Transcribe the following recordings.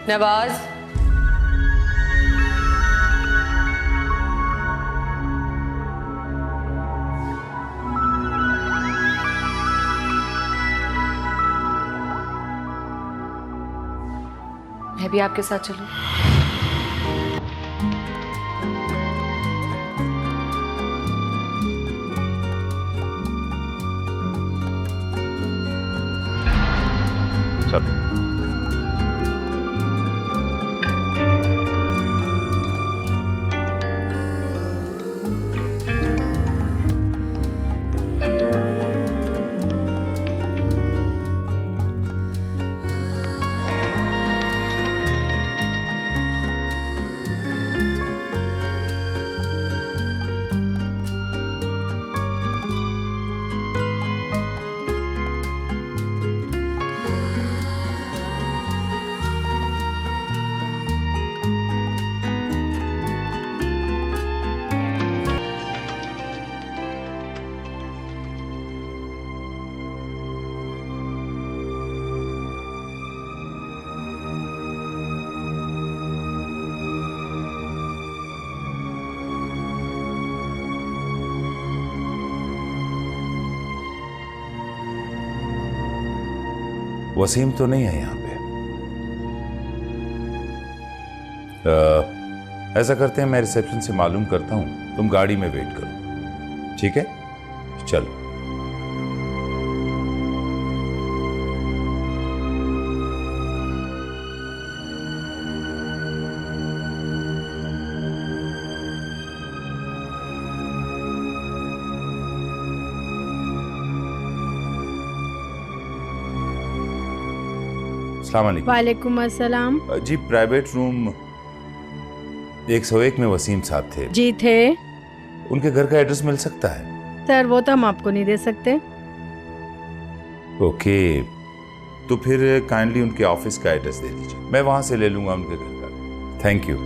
नवाज, मैं भी आपके साथ चलूं? चलो। वसीम तो नहीं है यहाँ पे। ऐसा करते हैं, मैं रिसेप्शन से मालूम करता हूँ, तुम गाड़ी में वेट करो, ठीक है? चलो। अस्सलाम वालेकुम। वालेकुम अस्सलाम। जी, प्राइवेट रूम 101 में वसीम साहब थे। जी थे। उनके घर का एड्रेस मिल सकता है? सर वो तो हम आपको नहीं दे सकते। ओके, तो फिर काइंडली उनके ऑफिस का एड्रेस दे दीजिए, मैं वहां से ले लूंगा उनके घर का। Thank you.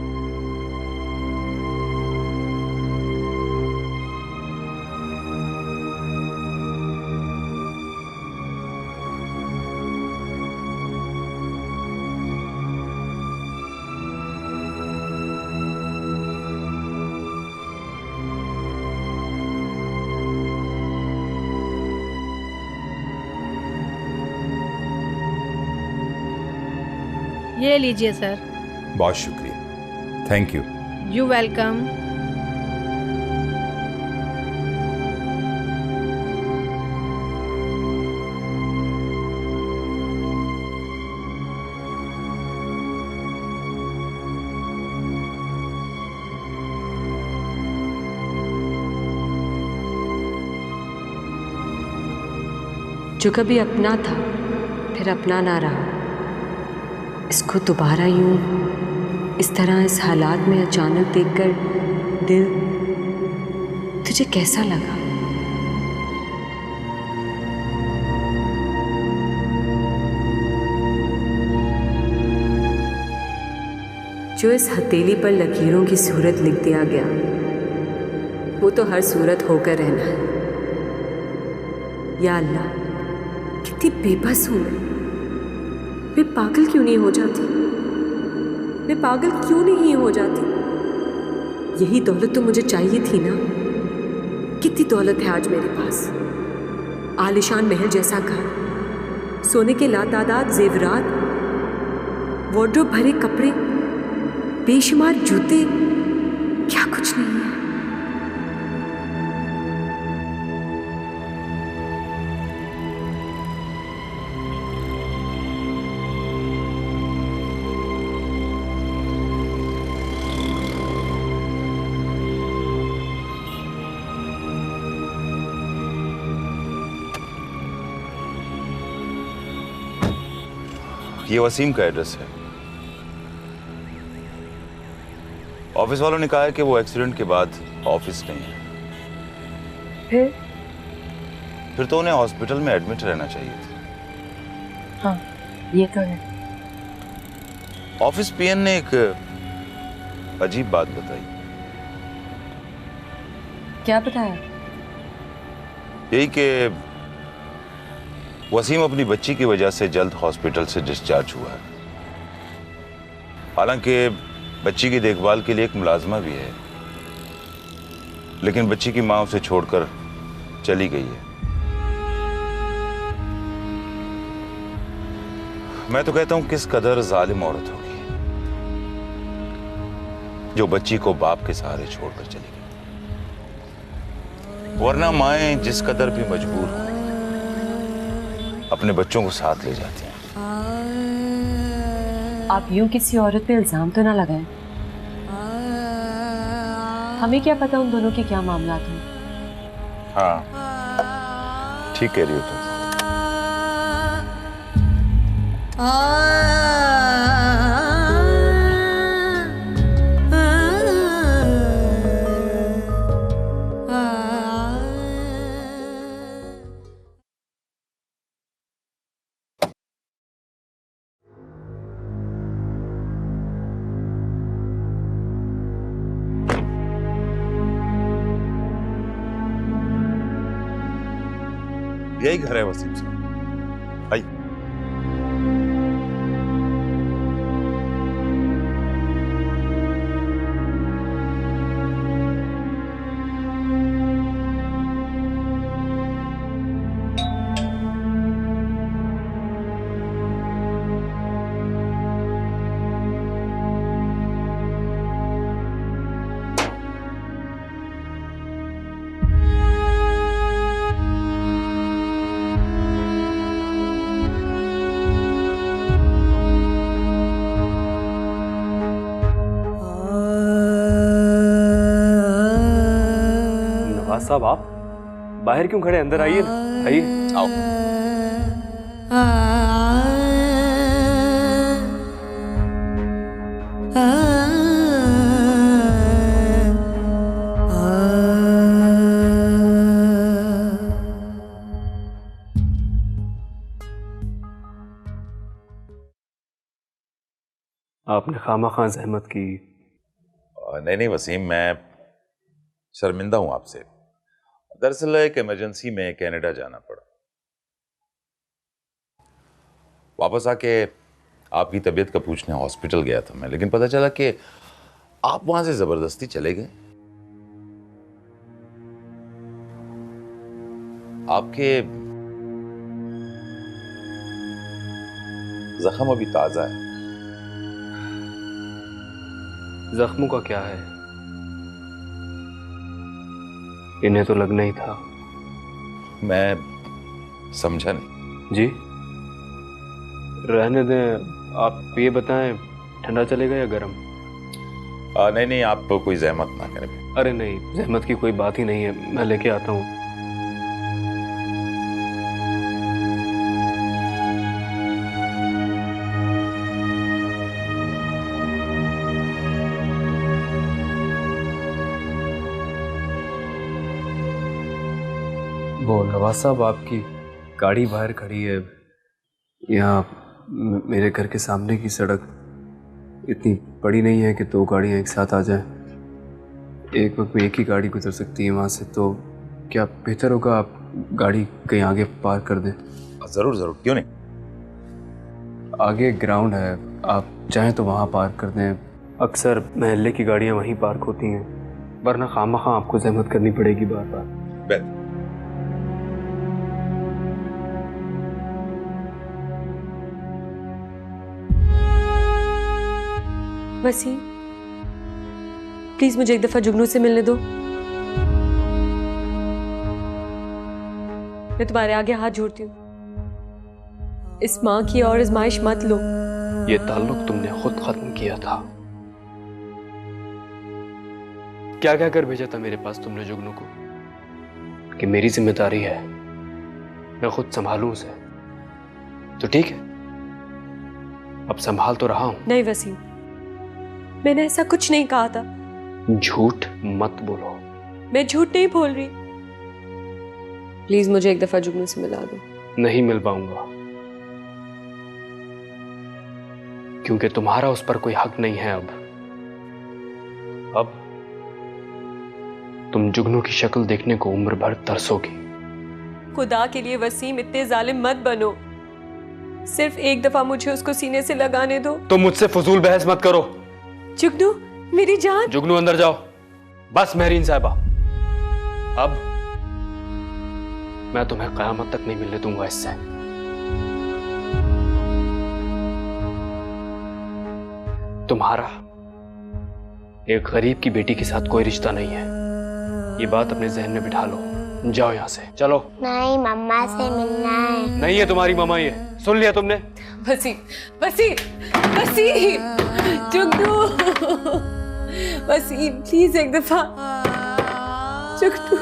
ये लीजिए सर। बहुत शुक्रिया, थैंक यू। You welcome. जो कभी अपना था फिर अपना ना रहा, इसको दोबारा यूं इस तरह इस हालात में अचानक देखकर दिल, तुझे कैसा लगा? जो इस हथेली पर लकीरों की सूरत लिख दिया गया, वो तो हर सूरत होकर रहना है। या अल्लाह, कितनी बेबस हूं मैं पागल क्यों नहीं हो जाती? मैं पागल क्यों नहीं हो जाती? यही दौलत तो मुझे चाहिए थी ना। कितनी दौलत है आज मेरे पास, आलिशान महल जैसा घर, सोने के लातादाद जेवरात, वार्डरोब भरे कपड़े, बेशुमार जूते, क्या कुछ नहीं है। ये वसीम का एड्रेस है। ऑफिस वालों ने कहा है कि वो एक्सीडेंट के बाद ऑफिस नहीं है। फिर तो उन्हें हॉस्पिटल में एडमिट रहना चाहिए था। हाँ, ये तो है। ऑफिस पीएन ने एक अजीब बात बताई। क्या बताया? यही कि वसीम अपनी बच्ची की वजह से जल्द हॉस्पिटल से डिस्चार्ज हुआ है। हालांकि बच्ची की देखभाल के लिए एक मुलाजमा भी है, लेकिन बच्ची की माँ उसे छोड़कर चली गई है। मैं तो कहता हूं किस कदर जालिम औरत होगी जो बच्ची को बाप के सहारे छोड़कर चली गई। वरना माएं जिस कदर भी मजबूर हो अपने बच्चों को साथ ले जाती हैं। आप यूं किसी औरत पे इल्जाम तो ना लगाएं। हमें क्या पता उन दोनों के क्या मामला थे। हाँ, ठीक कह रही हो तुम। यही घर है वसीम साहब, आइए। साहब आप बाहर क्यों खड़े? अंदर आइए ना, आइए। आओ। आपने खामा-खां जहमत की। नहीं वसीम, मैं शर्मिंदा हूं आपसे। दरअसल एक इमरजेंसी में कनाडा जाना पड़ा। वापस आके आपकी तबीयत का पूछने हॉस्पिटल गया था मैं, लेकिन पता चला कि आप वहां से जबरदस्ती चले गए। आपके जख्म अभी ताजा है। जख्मों का क्या है? इन्हें तो लगना ही था। मैं समझा नहीं। जी रहने दें, आप ये बताएं ठंडा चलेगा या गर्म? नहीं नहीं, आप कोई जहमत ना करें। अरे नहीं, जहमत की कोई बात ही नहीं है, मैं लेके आता हूँ। वो नवाज साहब, आपकी गाड़ी बाहर खड़ी है यहाँ। मेरे घर के सामने की सड़क इतनी बड़ी नहीं है कि दो गाड़ियाँ एक साथ आ जाएं। एक वक्त में एक ही गाड़ी गुजर सकती है वहाँ से, तो क्या बेहतर होगा आप गाड़ी कहीं आगे पार्क कर दें? जरूर जरूर, क्यों नहीं। आगे ग्राउंड है, आप चाहें तो वहाँ पार्क कर दें। अक्सर महल्ले की गाड़ियाँ वहीं पार्क होती हैं, वरना खामखा आपको जहमत करनी पड़ेगी बार बार। वसीम, प्लीज मुझे एक दफा जुगनू से मिलने दो। मैं तुम्हारे आगे हाथ जोड़ती हूँ, इस माँ की और आजमाइश मत लो। ये ताल्लुक तुमने खुद खत्म किया था। क्या क्या कर भेजा था मेरे पास तुमने जुगनू को कि मेरी जिम्मेदारी है, मैं खुद संभालूं उसे। तो ठीक है, अब संभाल तो रहा हूं। नहीं वसीम, मैंने ऐसा कुछ नहीं कहा था। झूठ मत बोलो। मैं झूठ नहीं बोल रही। प्लीज मुझे एक दफा जुगनू से मिला दो। नहीं मिल पाऊंगा, क्योंकि तुम्हारा उस पर कोई हक नहीं है। अब तुम जुगनू की शक्ल देखने को उम्र भर तरसोगी। खुदा के लिए वसीम, इतने जालिम मत बनो। सिर्फ एक दफा मुझे उसको सीने से लगाने दो। तुम मुझसे फजूल बहस मत करो। जुगनू मेरी जान। जुगनू अंदर जाओ। बस मेहरीन साहिबा, अब मैं तुम्हें कयामत तक नहीं मिलने दूंगा इससे। तुम्हारा एक गरीब की बेटी के साथ कोई रिश्ता नहीं है, ये बात अपने जहन में बिठा लो। जाओ यहाँ से, चलो। नहीं, मम्मा से मिलना है। नहीं है तुम्हारी मम्मा, ये सुन लिया तुमने? वसीम, वसीम, वसीम, जुगनू, वसीम प्लीज एक दफा। जुगनू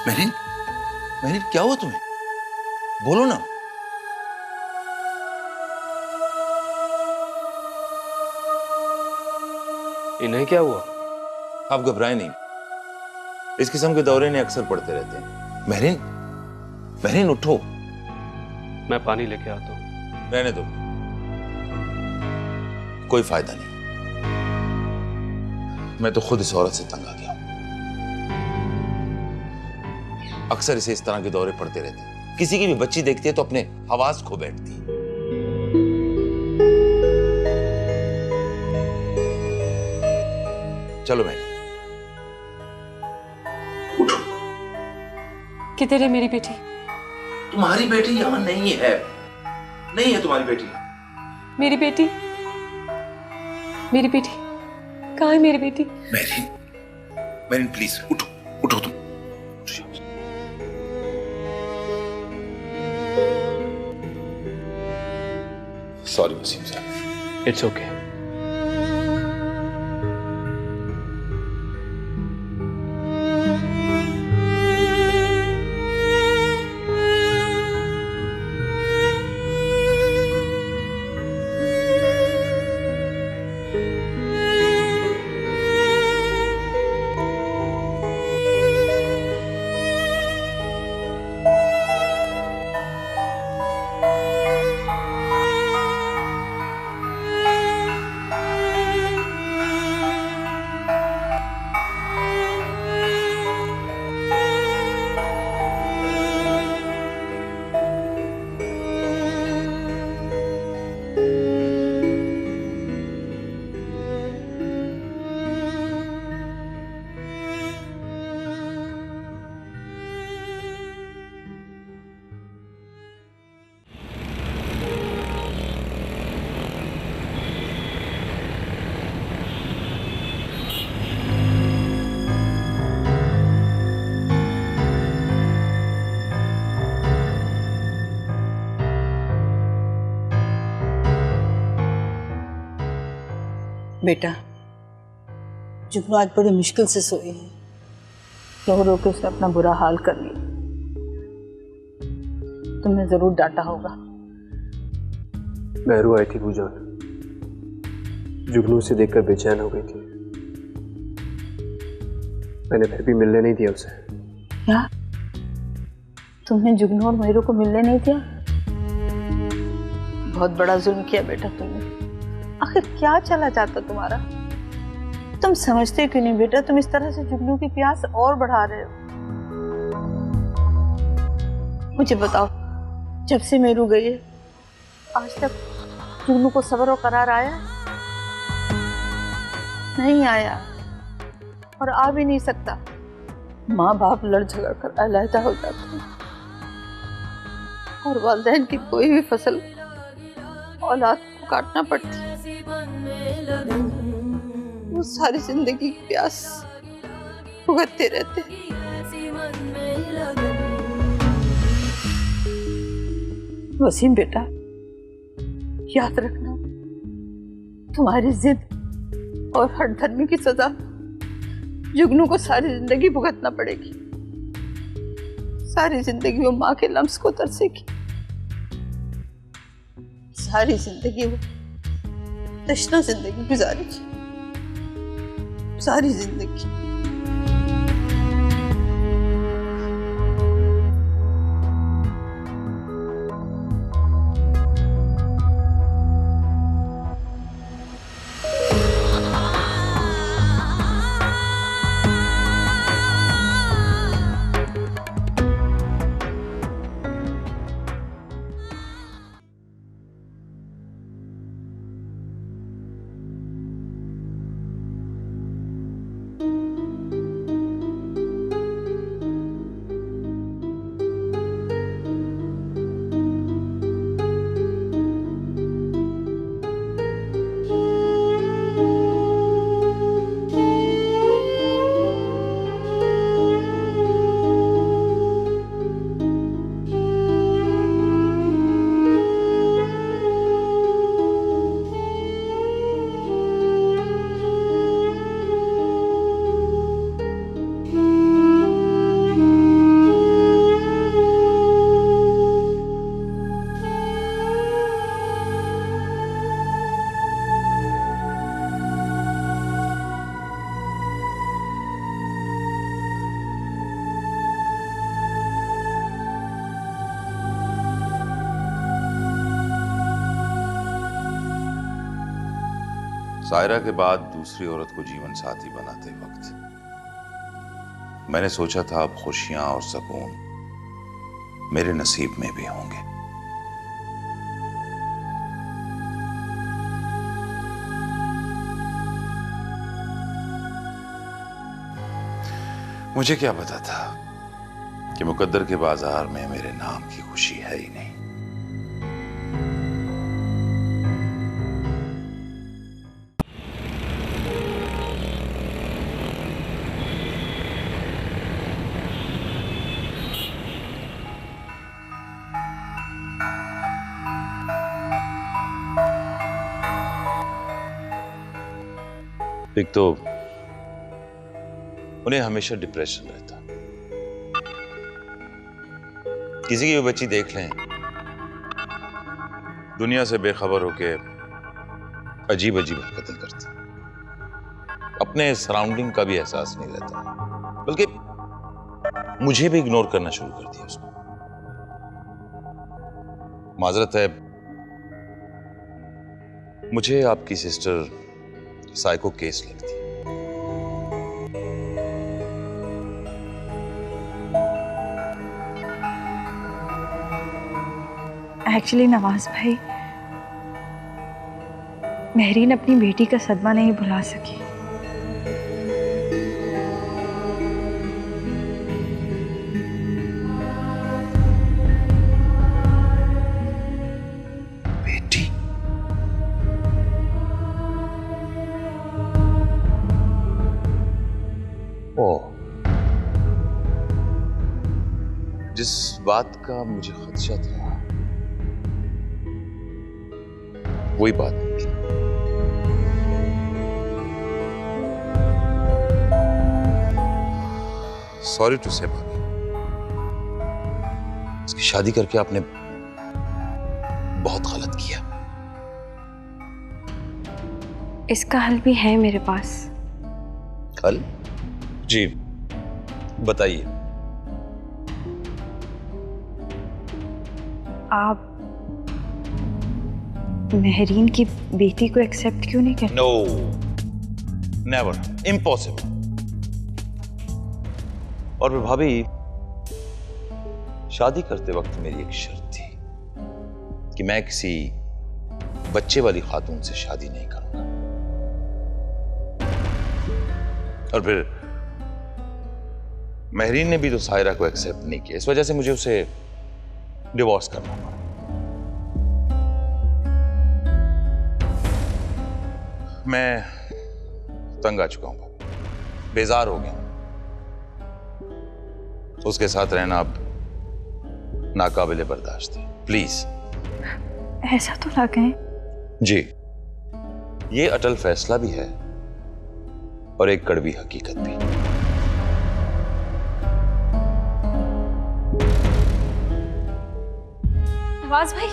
मेहरीन, मेहरीन क्या हुआ तुम्हें? बोलो ना। इन्हें क्या हुआ? आप घबराएं नहीं, इस किस्म के दौरे नहीं अक्सर पड़ते रहते हैं। मेहरीन, मेहरीन उठो। मैं पानी लेके आता हूं। रहने दो, कोई फायदा नहीं। मैं तो खुद इस औरत से तंग आ गया हूं। अक्सर इसे इस तरह के दौरे पड़ते रहते हैं। किसी की भी बच्ची देखती है तो अपने हवास खो बैठती है। चलो मैं। किधर है मेरी बेटी? तुम्हारी बेटी यहां नहीं है, नहीं है तुम्हारी बेटी। मेरी बेटी, मेरी बेटी कहाँ है मेरी बेटी? मेहरीन, मेहरीन प्लीज उठो, उठो तुम। सॉरी वसीम साहब। It's okay. बेटा, जुगनू आज बड़ी मुश्किल से सोई है। रो रो के उसने अपना बुरा हाल कर लिया। तुमने जरूर डांटा होगा। मेहरू आई थी पूजा, जुगनू से देखकर बेचैन हो गई थी। मैंने फिर भी मिलने नहीं दिया उसे। क्या? तुमने जुगनू और मेहरू को मिलने नहीं दिया? बहुत बड़ा जुल्म किया बेटा तुमने। आखिर क्या चला जाता तुम्हारा? तुम समझते क्यों नहीं बेटा? तुम इस तरह से जुगनू की प्यास और बढ़ा रहे हो। मुझे बताओ, जब से मेरू गई है आज तक जुगनू को सब्र और करार आया? नहीं आया और आ भी नहीं सकता। माँ बाप लड़ झगड़ कर अलहदा हो जाते हैं और वालिदैन की कोई भी फसल औलाद को काटना पड़ती है। वो सारी जिंदगी की प्यास भुगतते रहते हैं। वसीम बेटा, याद रखना, तुम्हारी जिद और हठधर्मी की सजा जुगनू को सारी जिंदगी भुगतना पड़ेगी। सारी जिंदगी वो माँ के लम्स को तरसेगी। सारी जिंदगी वो तश्ना जिंदगी गुजारेगी। सारी जिंदगी। सायरा के बाद दूसरी औरत को जीवन साथी बनाते वक्त मैंने सोचा था अब खुशियां और सुकून मेरे नसीब में भी होंगे। मुझे क्या पता था कि मुकद्दर के बाजार में मेरे नाम की खुशी है ही नहीं। एक तो उन्हें हमेशा डिप्रेशन रहता। किसी की भी बच्ची देख लें, दुनिया से बेखबर होके अजीब अजीब हरकतें करती, अपने सराउंडिंग का भी एहसास नहीं रहता, बल्कि मुझे भी इग्नोर करना शुरू कर दिया उसने। माजरत है, मुझे आपकी सिस्टर साइको केस लगती है। एक्चुअली नवाज भाई, महरीन अपनी बेटी का सदमा नहीं भुला सकी। बेटी? ओह, जिस बात का मुझे खदशा था वही बात निकली। सॉरी टू से भाभी, इसकी शादी करके आपने बहुत गलत किया। इसका हल भी है मेरे पास। हल? जी बताइए। आप महरीन की बेटी को एक्सेप्ट क्यों नहीं करते? No, never, impossible. और भाभी, शादी करते वक्त मेरी एक शर्त थी कि मैं किसी बच्चे वाली खातून से शादी नहीं करूंगा। और फिर महरीन ने भी तो सायरा को एक्सेप्ट नहीं किया, इस वजह से मुझे उसे डिवोर्स करना पड़ा। मैं तंग आ चुका हूं, बेजार हो गया। उसके साथ रहना अब नाकाबिले बर्दाश्त है। प्लीज। ऐसा तो ना कहें। जी, ये अटल फैसला भी है और एक कड़वी हकीकत भी। नवाज भाई,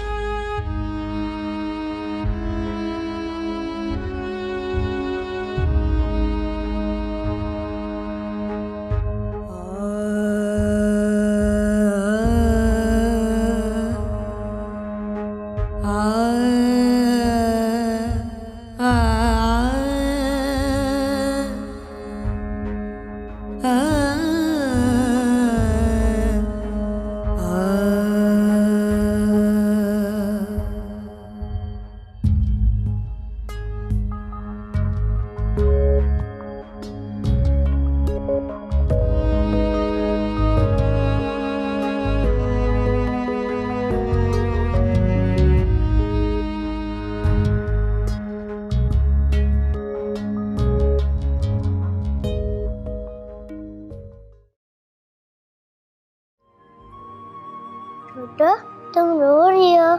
छोटो, तुम रो रही हो?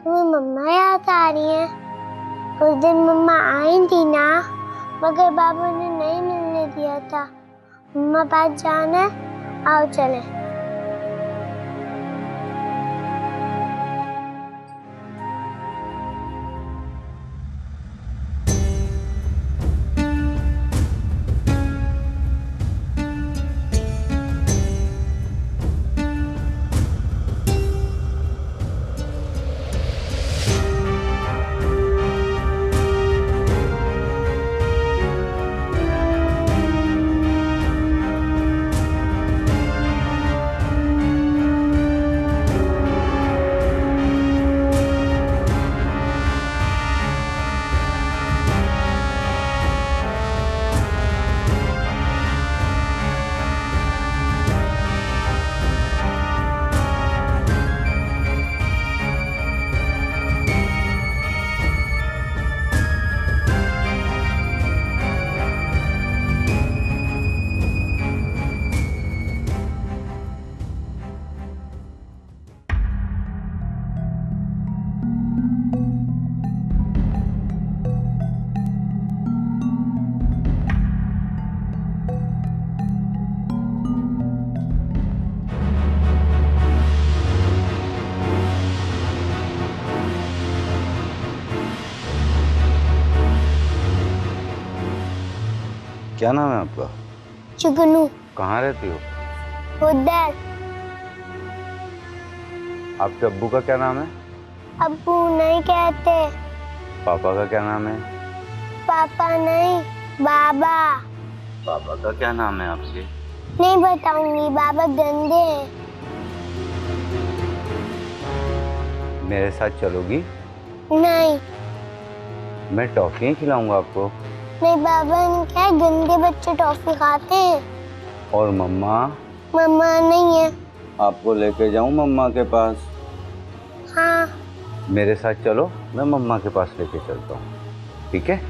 तुम्हें मम्मा याद आ रही है? उस दिन मम्मा आई थी ना, मगर बाबू ने नहीं मिलने दिया था। मम्मा पास जाना है, आओ चले। क्या नाम है आपका? जुगनू। कहाँ रहती हो? उधर। आपके अब्बू का क्या नाम है? अब्बू नहीं कहते। पापा का क्या नाम है? पापा नहीं, बाबा। पापा का क्या नाम है आपसे? नहीं बताऊंगी, बाबा गंदे हैं। मेरे साथ चलोगी? नहीं। मैं टॉफी खिलाऊंगा आपको। नहीं, बाबा ने कहा गंदे बच्चे टॉफी खाते हैं। और मम्मा? मम्मा नहीं है। आपको लेके जाऊं मम्मा के पास? हाँ। मेरे साथ चलो, मैं मम्मा के पास लेके चलता हूँ, ठीक है?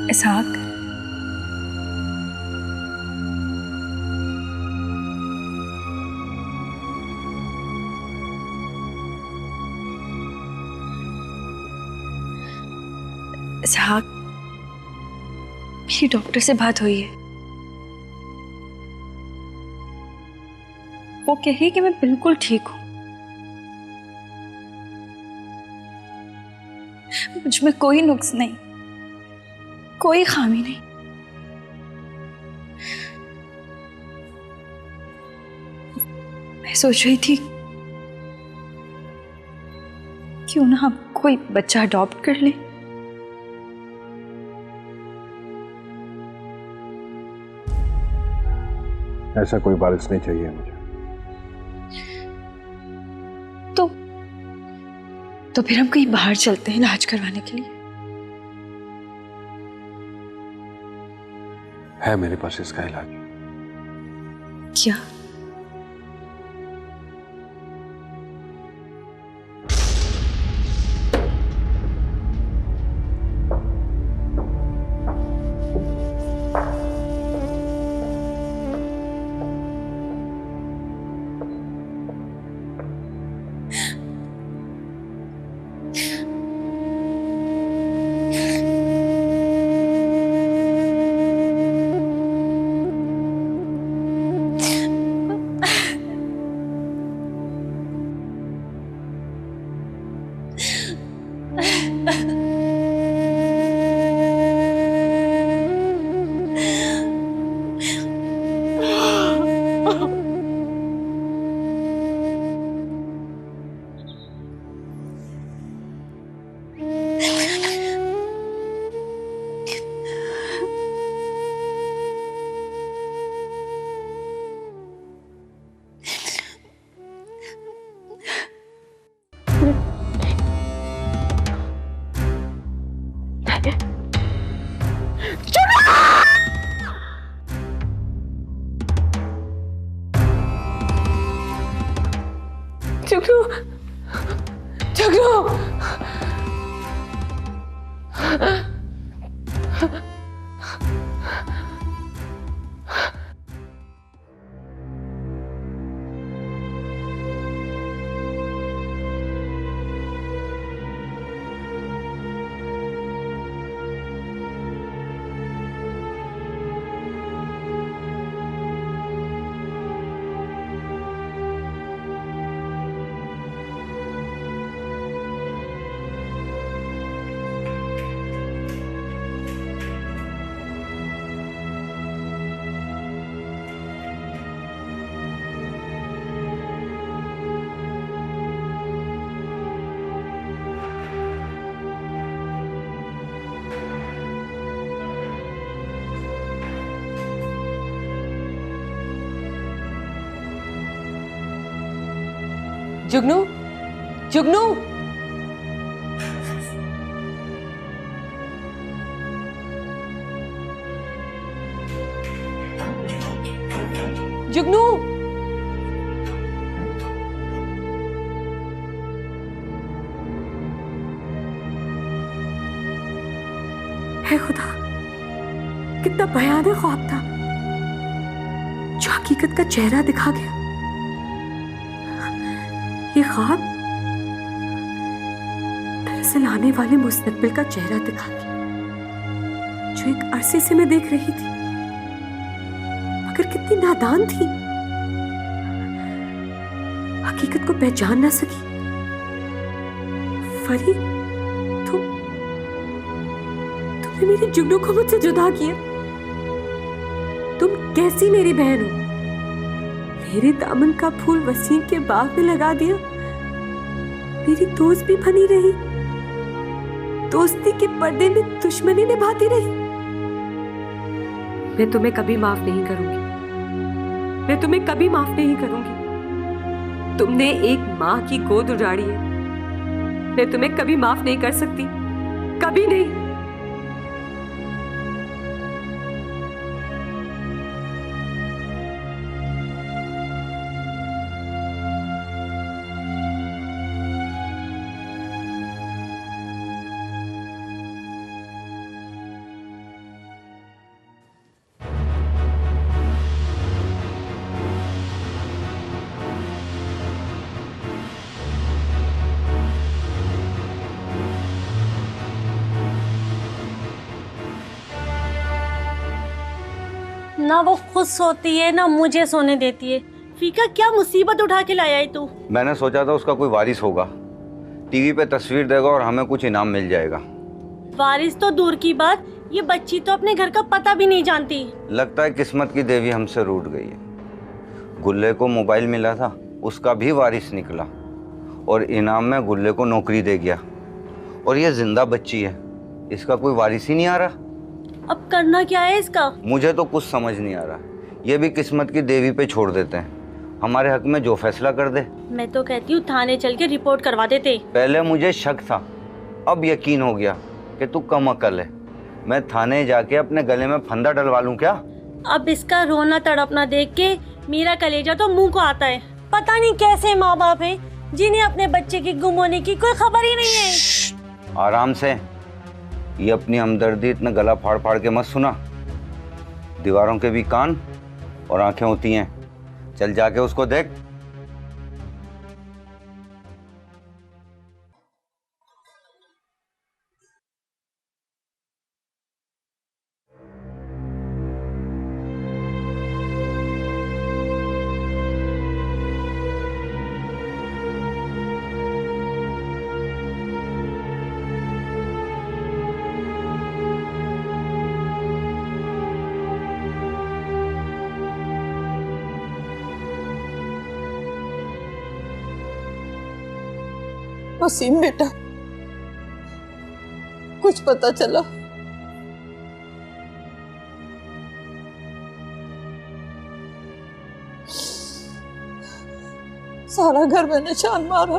इसहाक, इसहाक, मेरी डॉक्टर से बात हुई है। वो कह रही है कि मैं बिल्कुल ठीक हूं। मुझ में कोई नुक्स नहीं, कोई खामी नहीं। मैं सोच रही थी क्यों ना हम कोई बच्चा अडॉप्ट कर लें। ऐसा कोई वारिस नहीं चाहिए मुझे। तो फिर हम कहीं बाहर चलते हैं इलाज करवाने के लिए। है मेरे पास इसका इलाज। क्या? जुगनू, जुगनू, जुगनू, जुगनू, जुगनू, हे खुदा, कितना भयानक ख्वाब था जो हकीकत का चेहरा दिखा गया। ये ख्वाब दरअसल आने वाले मुस्तकबिल का चेहरा दिखा गया जो एक अरसे से मैं देख रही थी, मगर कितनी नादान थी, हकीकत को पहचान ना सकी। फरी, तुमने मेरी जुगनू को मुझसे जुदा किया। तुम कैसी मेरी बहन हो? मेरे दामन का फूल वसीम के बाग में लगा दिया। मेरी दोस्त भी बनी रही, दोस्ती के पर्दे में दुश्मनी निभाती रही। मैं तुम्हें कभी माफ नहीं करूंगी, मैं तुम्हें कभी माफ नहीं करूंगी। तुमने एक माँ की गोद उजाड़ी है, मैं तुम्हें कभी माफ नहीं कर सकती, कभी नहीं। ना वो खुद सोती है ना मुझे सोने देती है। फीका क्या मुसीबत उठा के लाया है तू? मैंने सोचा था उसका कोई वारिस होगा, टीवी पे तस्वीर देगा और हमें कुछ इनाम मिल जाएगा। वारिस तो दूर की बात, ये बच्ची तो अपने घर का पता भी नहीं जानती। लगता है किस्मत की देवी हमसे रूठ गई है। गुल्ले को मोबाइल मिला था, उसका भी वारिस निकला और इनाम में गुल्ले को नौकरी दे गया। और ये जिंदा बच्ची है, इसका कोई वारिस ही नहीं आ रहा। अब करना क्या है इसका? मुझे तो कुछ समझ नहीं आ रहा। ये भी किस्मत की देवी पे छोड़ देते हैं, हमारे हक में जो फैसला कर दे। मैं तो कहती हूँ थाने चल के रिपोर्ट करवा देते। पहले मुझे शक था, अब यकीन हो गया कि तू कम अकल है। मैं थाने जाके अपने गले में फंदा डलवा लूं क्या? अब इसका रोना तड़पना देख के मेरा कलेजा तो मुंह को आता है। पता नहीं कैसे माँ बाप हैं जिन्हें अपने बच्चे की गुम होने की कोई खबर ही नहीं है। आराम से, ये अपनी हमदर्दी इतना गला फाड़ फाड़ के मत सुना। दीवारों के भी कान और आंखें होती हैं। चल जाके उसको देख। वसीम बेटा, कुछ पता चला? सारा घर मैंने छान मारा,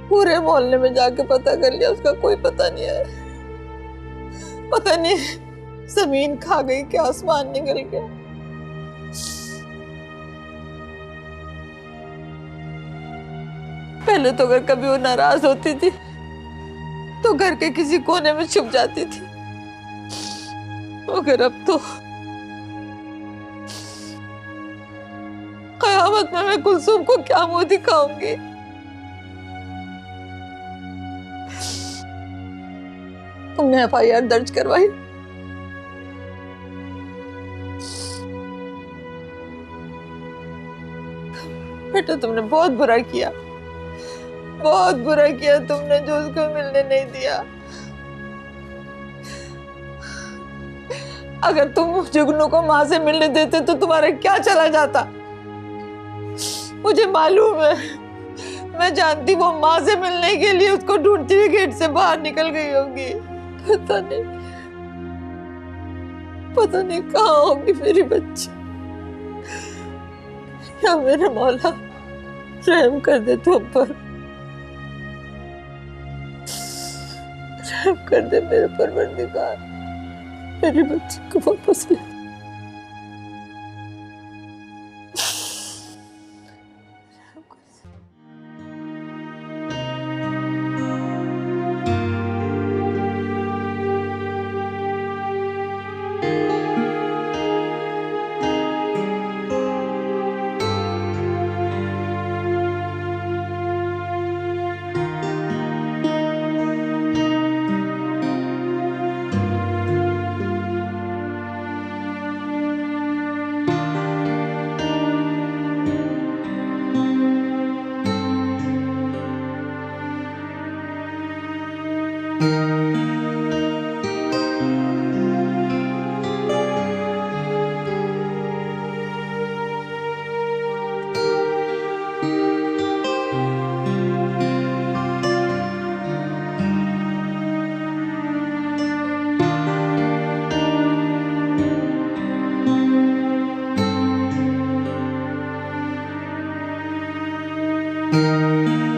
पूरे मोहल्ले में जाके पता कर लिया, उसका कोई पता नहीं है। पता नहीं जमीन खा गई कि आसमान निकल गया। पहले तो अगर कभी वो नाराज होती थी तो घर के किसी कोने में छुप जाती थी, मगर अब तो कयामत में मैं कुलसुम को क्या मुंह दिखाऊंगी? तुमने FIR दर्ज करवाई? बेटा तुमने बहुत बुरा किया, बहुत बुरा किया तुमने जो उसको मिलने नहीं दिया। अगर तुम जुगनू को माँ से मिलने देते तो तुम्हारा क्या चला जाता? मुझे मालूम है, मैं जानती वो माँ से मिलने के लिए उसको ढूंढती हुई गेट से बाहर निकल गई होगी। पता नहीं कहाँ होगी मेरी बच्ची। या मेरे मौला रहम कर दे तुम पर, रहम कर दे मेरे परवरदिगार, मेरी बच्ची को वापस ले। Thank you.